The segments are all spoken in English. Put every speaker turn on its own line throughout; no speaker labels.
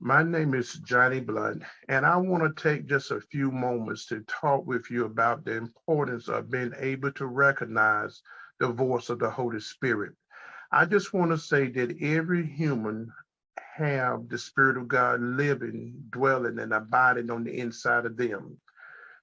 My name is Johnnie Blount, and I want to take just a few moments to talk with you about the importance of being able to recognize the voice of the Holy Spirit. I just want to say that every human have the Spirit of God living, dwelling, and abiding on the inside of them.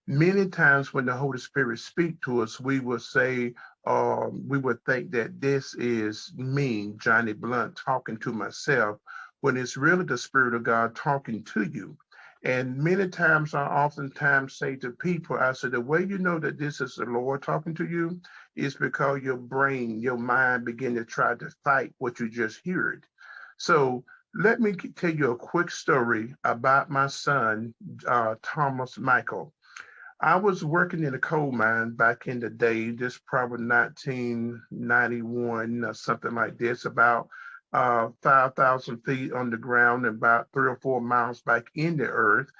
Many times when the Holy Spirit speak to us, we will say, we would think that this is me, Johnnie Blount, talking to myself, when it's really the Spirit of God talking to you. And many times I oftentimes say to people, I say, the way you know that this is the Lord talking to you is because your brain, your mind begin to try to fight what you just heard. So let me tell you a quick story about my son, Thomas Michael. I was working in a coal mine back in the day, this probably 1991 or something like this, about 5,000 feet underground and about 3 or 4 miles back in the earth.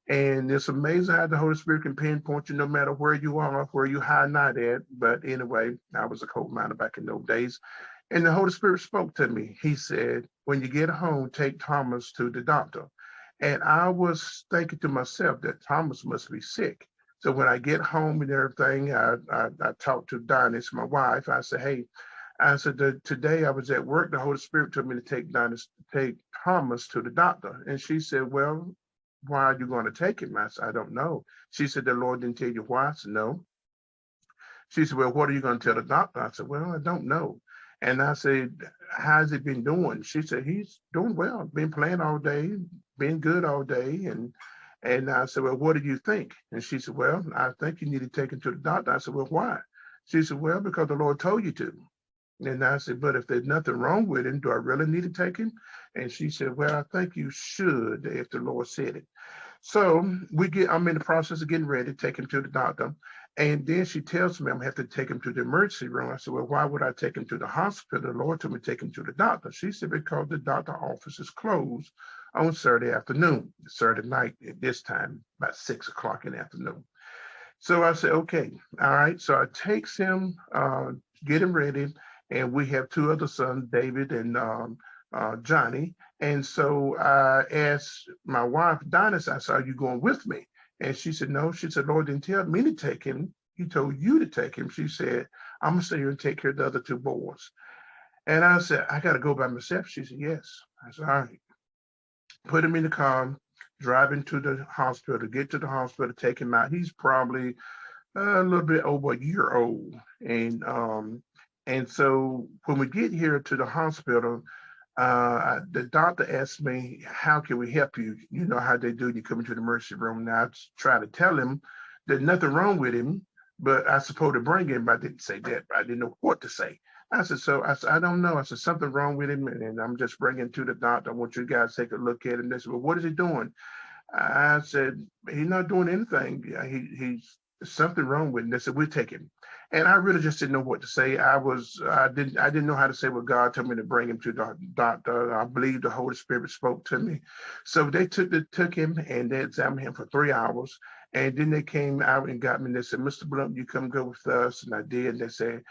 And it's amazing how the Holy Spirit can pinpoint you no matter where you are, where you hide not at. But anyway, I was a coal miner back in those days. And the Holy Spirit spoke to me. He said, when you get home, take Thomas to the doctor. And I was thinking to myself that Thomas must be sick. So when I get home and everything, I talked to Donis, my wife. I said, hey, I said, today I was at work. The Holy Spirit told me to take Thomas to the doctor. And she said, well, why are you going to take him? I said, I don't know. She said, the Lord didn't tell you why? I said, no. She said, well, what are you going to tell the doctor? I said, well, I don't know. And I said, how's he been doing? She said, he's doing well, been playing all day, been good all day. And I said, well, what do you think? And she said, well, I think you need to take him to the doctor. I said, well, why? She said, well, because the Lord told you to. And I said, but if there's nothing wrong with him, do I really need to take him? And she said, well, I think you should if the Lord said it. So I'm in the process of getting ready to take him to the doctor. And then she tells me I'm gonna have to take him to the emergency room. I said, well, why would I take him to the hospital? The Lord told me to take him to the doctor. She said, because the doctor office is closed on Saturday afternoon, Saturday night at this time, about 6 o'clock in the afternoon. So I said, okay, all right. So I takes him, get him ready, and we have two other sons, David and Johnny. And so I asked my wife, Donis, I said, are you going with me? And she said, no. She said, Lord didn't tell me to take him. He told you to take him. She said, I'm going to stay here and take care of the other two boys. And I said, I got to go by myself. She said, yes. I said, all right. Put him in the car, driving to the hospital, get to the hospital, take him out. He's probably a little bit over a year old. And so when we get here to the hospital, the doctor asked me, how can we help you? You know how they do. You come into the emergency room. Now I try to tell him there's nothing wrong with him, but I supposed to bring him. But I didn't say that. I didn't know what to say. I said, I don't know. I said, something wrong with him. And I'm just bringing to the doctor. I want you guys to take a look at him. They said, well, what is he doing? I said, he's not doing anything. He's something wrong with him. They said, we'll take him. And I really just didn't know what to say. I didn't know how to say what God told me to bring him to the doctor. I believe the Holy Spirit spoke to me. So they took him and they examined him for 3 hours. And then they came out and got me and they said, Mr. Blount, you come go with us. And I did. And they said,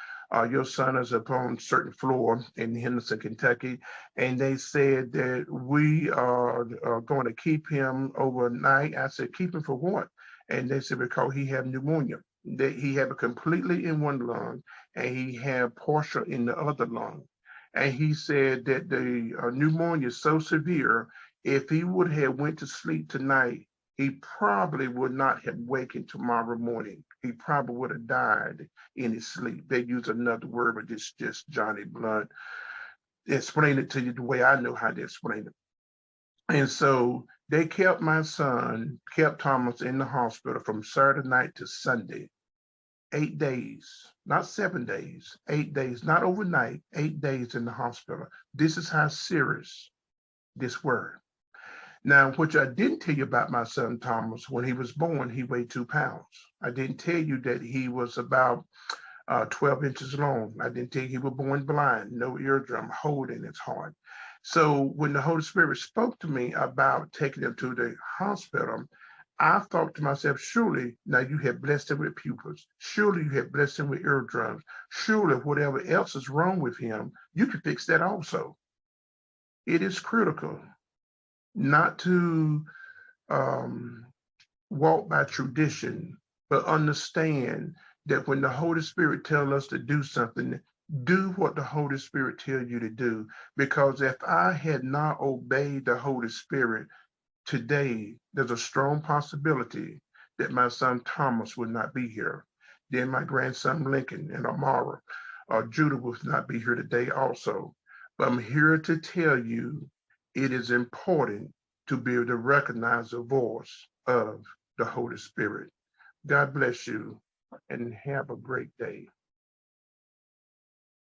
your son is upon a certain floor in Henderson, Kentucky. And they said that we are going to keep him overnight. I said, keep him for what? And they said, because he had pneumonia. That he had it completely in one lung and he had partial in the other lung. And he said that the pneumonia is so severe, if he would have went to sleep tonight, he probably would not have wakened tomorrow morning. He probably would have died in his sleep. They use another word, but it's just Johnnie Blount. Explain it to you the way I know how to explain it. And so they kept Thomas in the hospital from Saturday night to Sunday, 8 days, not 7 days, 8 days, not overnight, 8 days in the hospital. This is how serious this were. Now, what I didn't tell you about my son Thomas, when he was born, he weighed 2 pounds. I didn't tell you that he was about 12 inches long. I didn't tell you he was born blind, no eardrum, hole in his heart. So when the Holy Spirit spoke to me about taking him to the hospital, I thought to myself, surely now you have blessed him with pupils. Surely you have blessed him with eardrums. Surely whatever else is wrong with him, you can fix that also. It is critical not to um, walk by tradition, but understand that when the Holy Spirit tells us to do something, do what the Holy Spirit tells you to do. Because if I had not obeyed the Holy Spirit today, there's a strong possibility that my son Thomas would not be here. Then my grandson Lincoln and Amara or Judah would not be here today also. But I'm here to tell you it is important to be able to recognize the voice of the Holy Spirit. God bless you and have a great day.